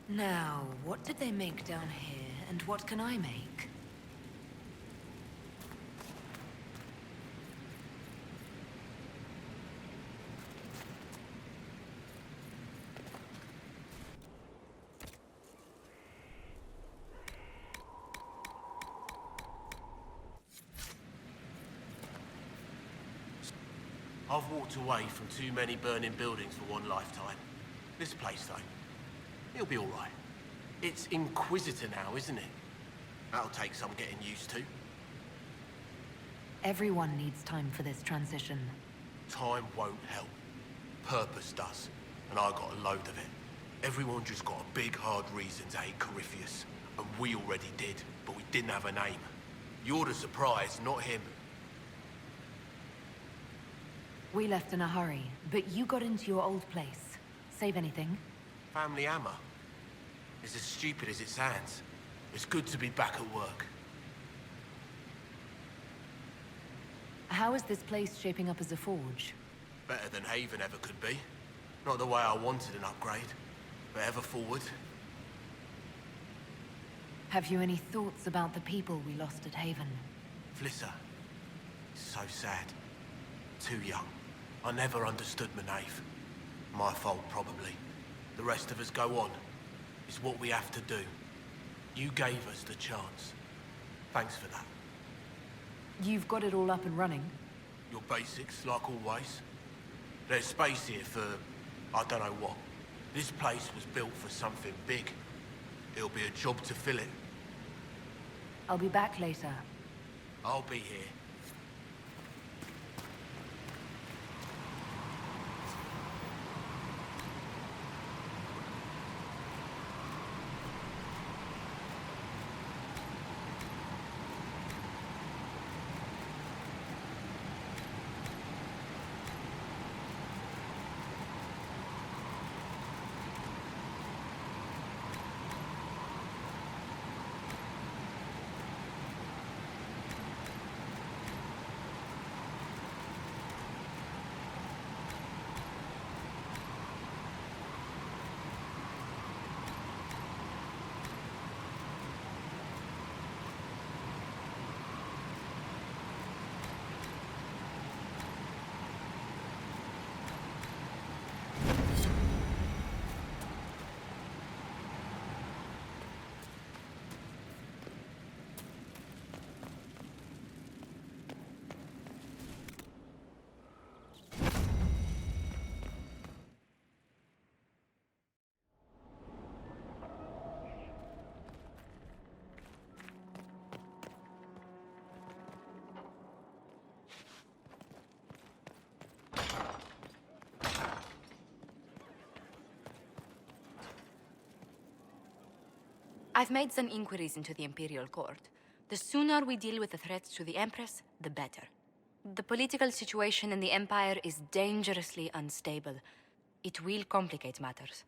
Now, what did they make down here, and what can I make? I've walked away from too many burning buildings for one lifetime. This place, though, it'll be all right. It's Inquisitor now, isn't it? That'll take some getting used to. Everyone needs time for this transition. Time won't help. Purpose does. And I got a load of it. Everyone just got a big, hard reason to hate Corypheus. And we already did, but we didn't have a name. You're the surprise, not him. We left in a hurry, but you got into your old place. Save anything? Family hammer. It's as stupid as it sounds. It's good to be back at work. How is this place shaping up as a forge? Better than Haven ever could be. Not the way I wanted an upgrade, but ever forward. Have you any thoughts about the people we lost at Haven? Flisser. So sad. Too young. I never understood Manev. My fault, probably. The rest of us go on. It's what we have to do. You gave us the chance. Thanks for that. You've got it all up and running? Your basics, like always. There's space here for, I don't know what. This place was built for something big. It'll be a job to fill it. I'll be back later. I'll be here. I've made some inquiries into the Imperial Court. The sooner we deal with the threats to the Empress, the better. The political situation in the Empire is dangerously unstable. It will complicate matters.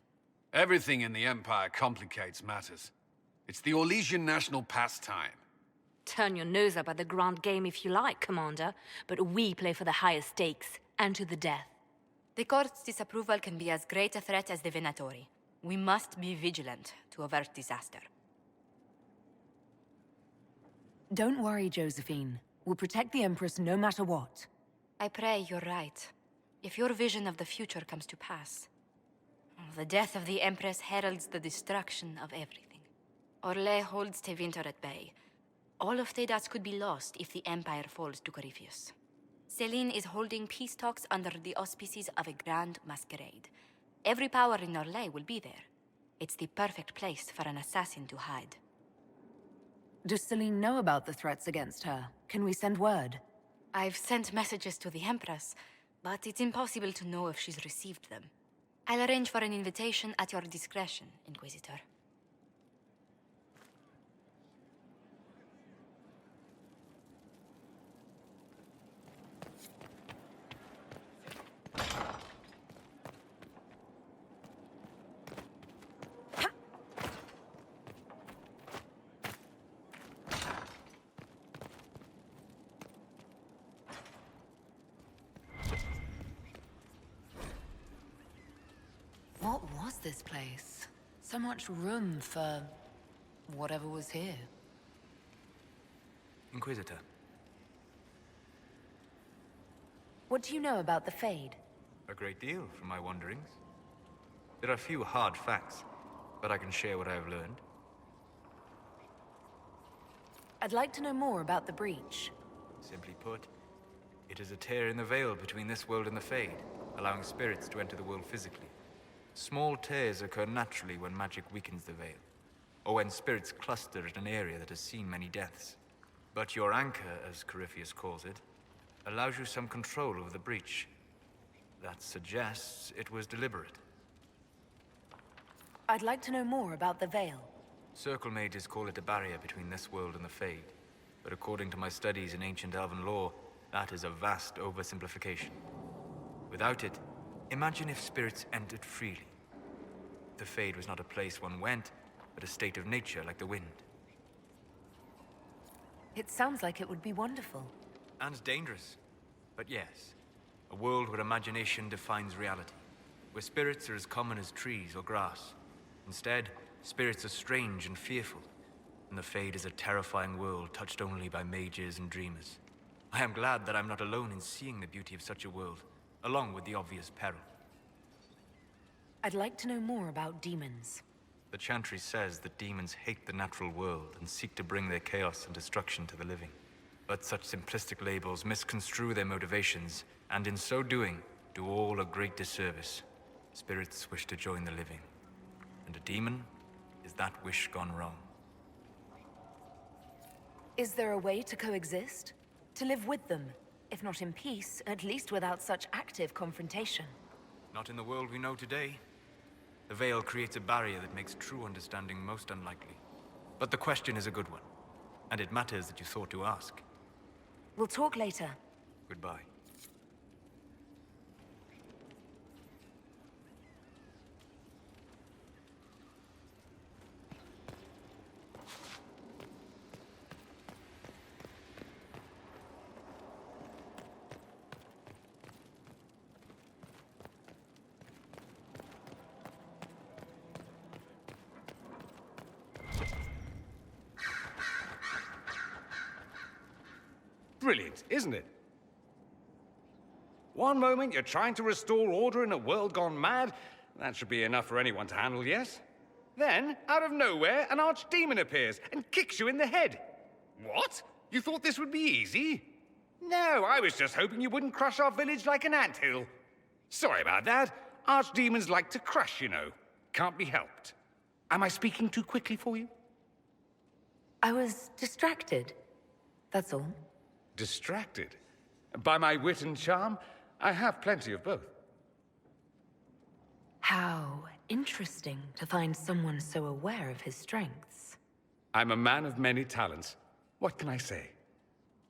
Everything in the Empire complicates matters. It's the Orlesian national pastime. Turn your nose up at the grand game if you like, Commander, but we play for the highest stakes, and to the death. The Court's disapproval can be as great a threat as the Venatori. We must be vigilant to avert disaster. Don't worry, Josephine. We'll protect the Empress no matter what. I pray you're right. If your vision of the future comes to pass, the death of the Empress heralds the destruction of everything. Orlais holds Tevinter at bay. All of Tedas could be lost if the Empire falls to Corypheus. Celine is holding peace talks under the auspices of a grand masquerade. Every power in Orlais will be there. It's the perfect place for an assassin to hide. Does Celine know about the threats against her? Can we send word? I've sent messages to the Empress, but it's impossible to know if she's received them. I'll arrange for an invitation at your discretion, Inquisitor. What was this place? So much room for whatever was here. Inquisitor. What do you know about the Fade? A great deal from my wanderings. There are few hard facts, but I can share what I have learned. I'd like to know more about the Breach. Simply put, it is a tear in the veil between this world and the Fade, allowing spirits to enter the world physically. Small tears occur naturally when magic weakens the veil, or when spirits cluster at an area that has seen many deaths. But your anchor, as Corypheus calls it, allows you some control over the Breach. That suggests it was deliberate. I'd like to know more about the Veil. Circle mages call it a barrier between this world and the Fade. But according to my studies in ancient elven lore, that is a vast oversimplification. Without it, imagine if spirits entered freely. The Fade was not a place one went, but a state of nature like the wind. It sounds like it would be wonderful. And dangerous. But yes, a world where imagination defines reality. Where spirits are as common as trees or grass. Instead, spirits are strange and fearful. And the Fade is a terrifying world touched only by mages and dreamers. I am glad that I'm not alone in seeing the beauty of such a world, along with the obvious peril. I'd like to know more about demons. The Chantry says that demons hate the natural world and seek to bring their chaos and destruction to the living. But such simplistic labels misconstrue their motivations, and in so doing, do all a great disservice. Spirits wish to join the living, and a demon is that wish gone wrong. Is there a way to coexist? To live with them? If not in peace, at least without such active confrontation. Not in the world we know today. The Veil creates a barrier that makes true understanding most unlikely. But the question is a good one, and it matters that you thought to ask. We'll talk later. Goodbye. Brilliant, isn't it? One moment you're trying to restore order in a world gone mad. That should be enough for anyone to handle, yes? Then, out of nowhere, an archdemon appears and kicks you in the head. What? You thought this would be easy? No, I was just hoping you wouldn't crush our village like an anthill. Sorry about that. Archdemons like to crush, you know. Can't be helped. Am I speaking too quickly for you? I was distracted. That's all. Distracted? By my wit and charm? I have plenty of both. How interesting to find someone so aware of his strengths. I'm a man of many talents. What can I say?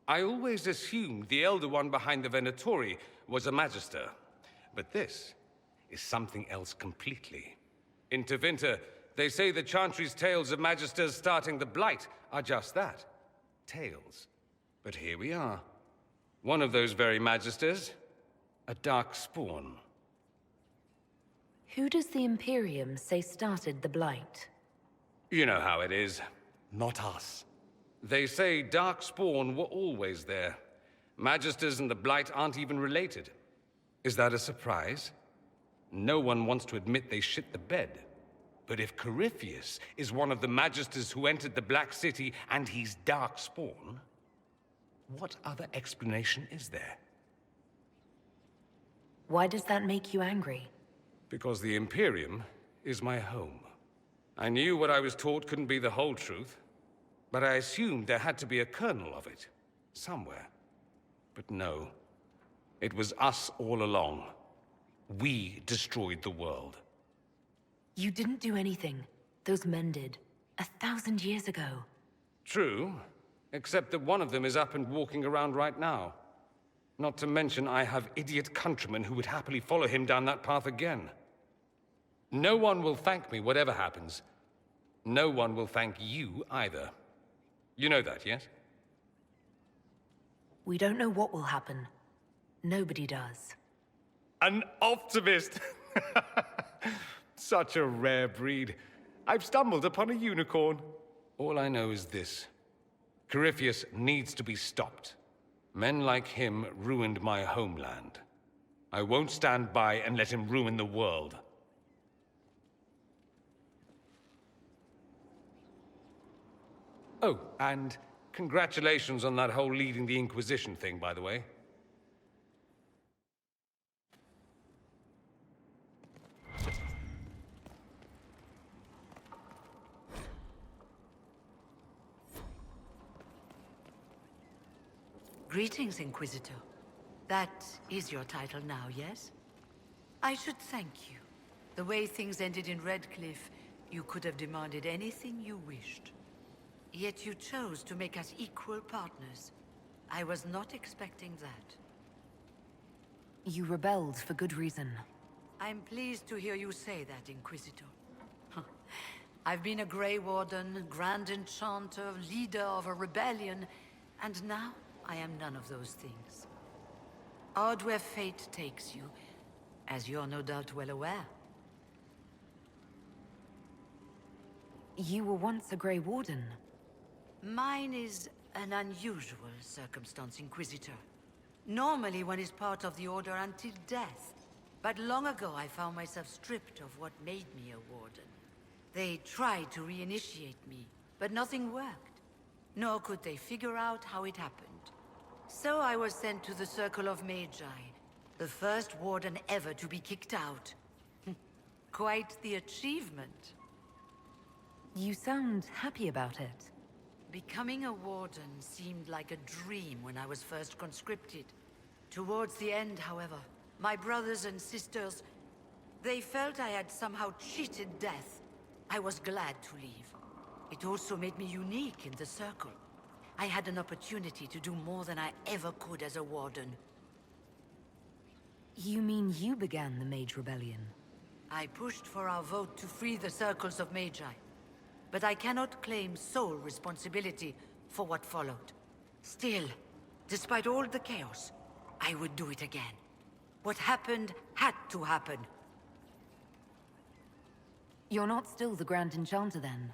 I always assumed the Elder One behind the Venatori was a Magister. But this is something else completely. In Tevinter, they say the Chantry's tales of Magisters starting the Blight are just that. Tales. But here we are. One of those very Magisters. A dark spawn. Who does the Imperium say started the Blight? You know how it is. Not us. They say Darkspawn were always there. Magisters and the Blight aren't even related. Is that a surprise? No one wants to admit they shit the bed. But if Corypheus is one of the Magisters who entered the Black City and he's Darkspawn, what other explanation is there? Why does that make you angry? Because the Imperium is my home. I knew what I was taught couldn't be the whole truth, but I assumed there had to be a kernel of it, somewhere. But no, it was us all along. We destroyed the world. You didn't do anything. Those men did. 1,000 years ago. True, except that one of them is up and walking around right now. Not to mention I have idiot countrymen who would happily follow him down that path again. No one will thank me, whatever happens. No one will thank you either. You know that, yes? We don't know what will happen. Nobody does. An optimist! Such a rare breed. I've stumbled upon a unicorn. All I know is this. Corypheus needs to be stopped. Men like him ruined my homeland. I won't stand by and let him ruin the world. Oh, and congratulations on that whole leading the Inquisition thing, by the way. Greetings, Inquisitor. That is your title now, yes? I should thank you. The way things ended in Redcliffe, you could have demanded anything you wished. Yet you chose to make us equal partners. I was not expecting that. You rebelled for good reason. I'm pleased to hear you say that, Inquisitor. I've been a Grey Warden, Grand Enchanter, leader of a rebellion, and now I am none of those things. Odd where fate takes you, as you're no doubt well aware. You were once a Grey Warden. Mine is an unusual circumstance, Inquisitor. Normally one is part of the Order until death. But long ago I found myself stripped of what made me a Warden. They tried to reinitiate me, but nothing worked. Nor could they figure out how it happened. So I was sent to the Circle of Magi, the first Warden ever to be kicked out. Quite the achievement. You sound happy about it. Becoming a Warden seemed like a dream when I was first conscripted. Towards the end, however, my brothers and sisters, they felt I had somehow cheated death. I was glad to leave. It also made me unique in the Circle. I had an opportunity to do more than I ever could as a Warden. You mean you began the Mage Rebellion? I pushed for our vote to free the Circles of Magi. But I cannot claim sole responsibility for what followed. Still, despite all the chaos, I would do it again. What happened had to happen. You're not still the Grand Enchanter then?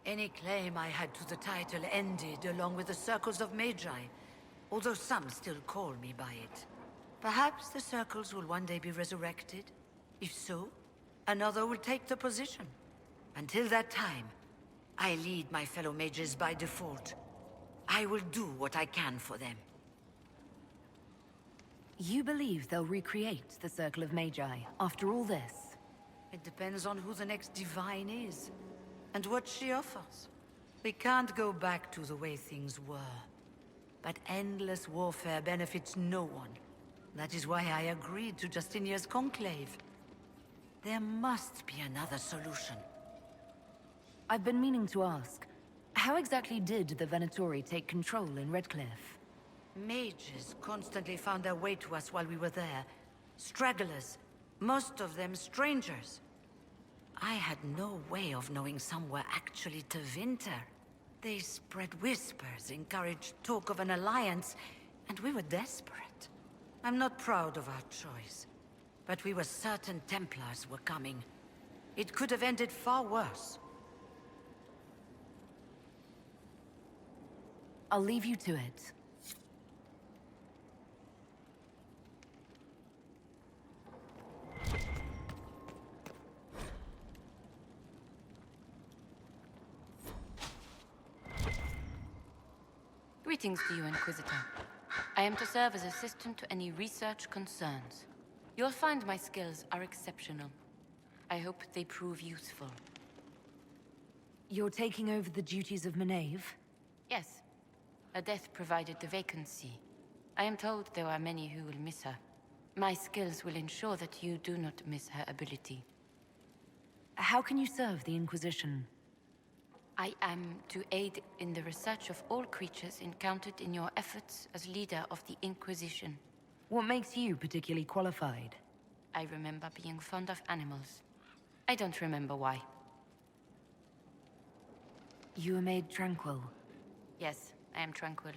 Any claim I had to the title ended along with the Circles of Magi, although some still call me by it. Perhaps the Circles will one day be resurrected. If so, another will take the position. Until that time, I lead my fellow mages by default. I will do what I can for them. You believe they'll recreate the Circle of Magi after all this? It depends on who the next divine is, and what she offers. We can't go back to the way things were. But endless warfare benefits no one. That is why I agreed to Justinia's conclave. There must be another solution. I've been meaning to ask, how exactly did the Venatori take control in Redcliffe? Mages constantly found their way to us while we were there. Stragglers, most of them strangers. I had no way of knowing some were actually Tevinter. They spread whispers, encouraged talk of an alliance, and we were desperate. I'm not proud of our choice, but we were certain Templars were coming. It could have ended far worse. I'll leave you to it. Greetings to you, Inquisitor. I am to serve as assistant to any research concerns. You'll find my skills are exceptional. I hope they prove useful. You're taking over the duties of Maeve? Yes. Her death provided the vacancy. I am told there are many who will miss her. My skills will ensure that you do not miss her ability. How can you serve the Inquisition? I am to aid in the research of all creatures encountered in your efforts as leader of the Inquisition. What makes you particularly qualified? I remember being fond of animals. I don't remember why. You were made tranquil. Yes, I am tranquil.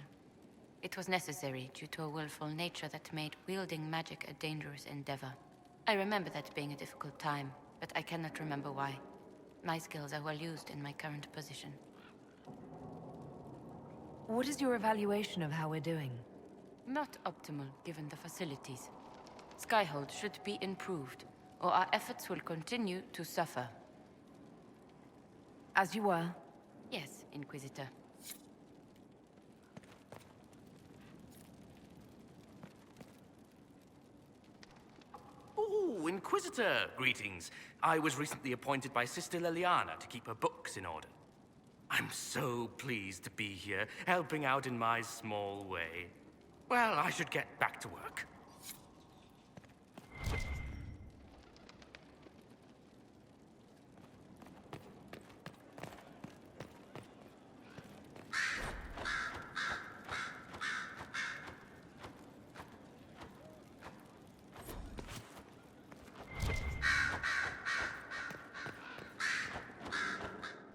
It was necessary due to a willful nature that made wielding magic a dangerous endeavor. I remember that being a difficult time, but I cannot remember why. My skills are well used in my current position. What is your evaluation of how we're doing? Not optimal, given the facilities. Skyhold should be improved, or our efforts will continue to suffer. As you were. Yes, Inquisitor. Ooh, Inquisitor! Greetings. I was recently appointed by Sister Liliana to keep her books in order. I'm so pleased to be here, helping out in my small way. Well, I should get back to work.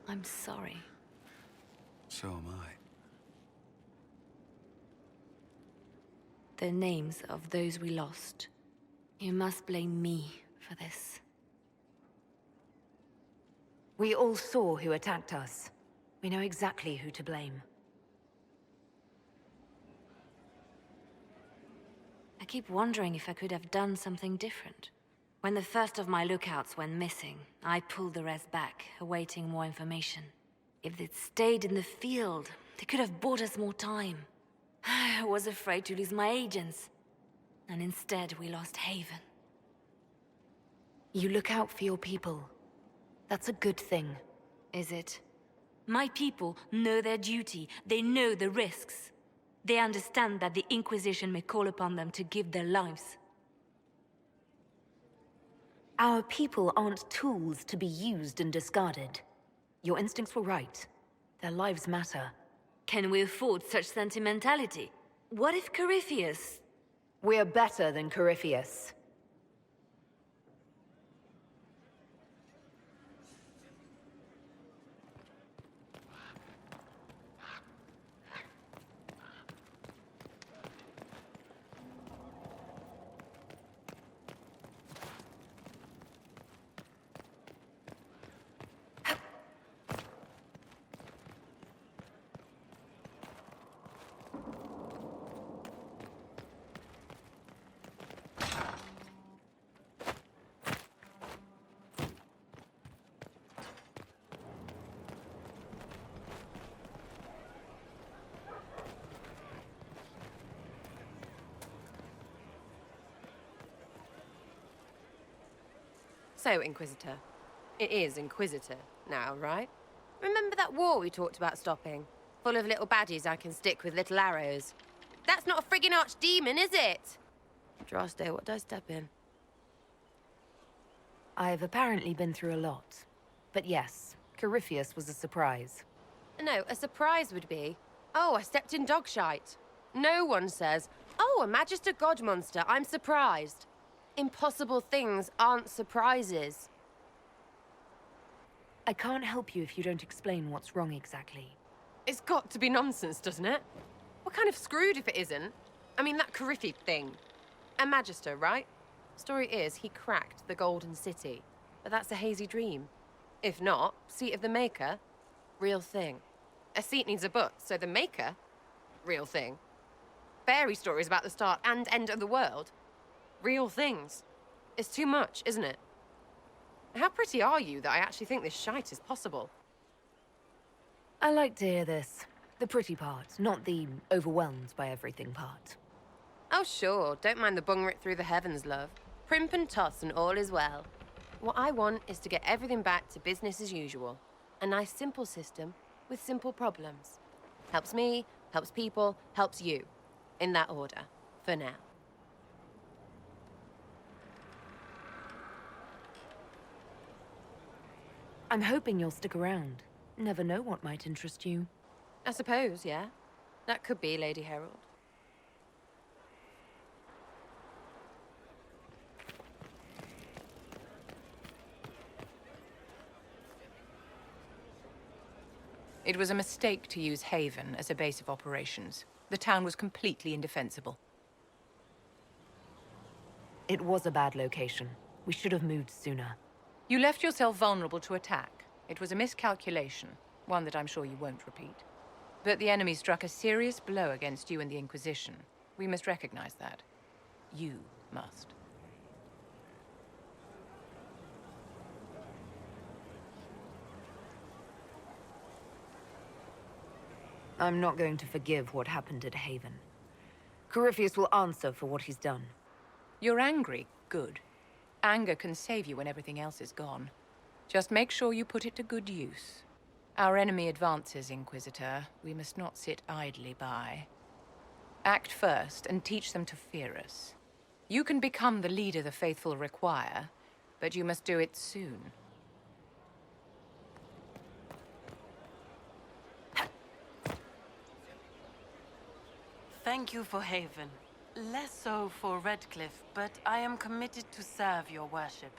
I'm sorry. So am I. The names of those we lost. You must blame me for this. We all saw who attacked us. We know exactly who to blame. I keep wondering if I could have done something different. When the first of my lookouts went missing, I pulled the rest back, awaiting more information. If they'd stayed in the field, they could have bought us more time. I was afraid to lose my agents. And instead, we lost Haven. You look out for your people. That's a good thing. Is it? My people know their duty. They know the risks. They understand that the Inquisition may call upon them to give their lives. Our people aren't tools to be used and discarded. Your instincts were right. Their lives matter. Can we afford such sentimentality? What if Corypheus... We're better than Corypheus. So, Inquisitor. It is Inquisitor now, right? Remember that war we talked about stopping? Full of little baddies I can stick with little arrows. That's not a friggin' archdemon, is it? Droste, what did I step in? I've apparently been through a lot. But yes, Corypheus was a surprise. No, a surprise would be, oh, I stepped in dog shite. No one says, oh, a Magister God monster, I'm surprised. Impossible things aren't surprises. I can't help you if you don't explain what's wrong exactly. It's got to be nonsense, doesn't it? We're kind of screwed if it isn't. I mean, that Corypheus thing. A Magister, right? Story is, he cracked the Golden City. But that's a hazy dream. If not, seat of the Maker, real thing. A seat needs a butt, so the Maker, real thing. Fairy stories about the start and end of the world, real things. It's too much, isn't it? How pretty are you that I actually think this shite is possible? I like to hear this. The pretty part, not the overwhelmed by everything part. Oh, sure. Don't mind the bung through the heavens, love. Primp and toss and all is well. What I want is to get everything back to business as usual. A nice, simple system with simple problems. Helps me, helps people, helps you. In that order. For now. I'm hoping you'll stick around. Never know what might interest you. I suppose, yeah. That could be, Lady Herald. It was a mistake to use Haven as a base of operations. The town was completely indefensible. It was a bad location. We should have moved sooner. You left yourself vulnerable to attack. It was a miscalculation, one that I'm sure you won't repeat. But the enemy struck a serious blow against you and the Inquisition. We must recognize that. You must. I'm not going to forgive what happened at Haven. Corypheus will answer for what he's done. You're angry? Good. Anger can save you when everything else is gone. Just make sure you put it to good use. Our enemy advances, Inquisitor. We must not sit idly by. Act first and teach them to fear us. You can become the leader the faithful require, but you must do it soon. Thank you for Haven. Less so for Redcliffe, but I am committed to serve your worship.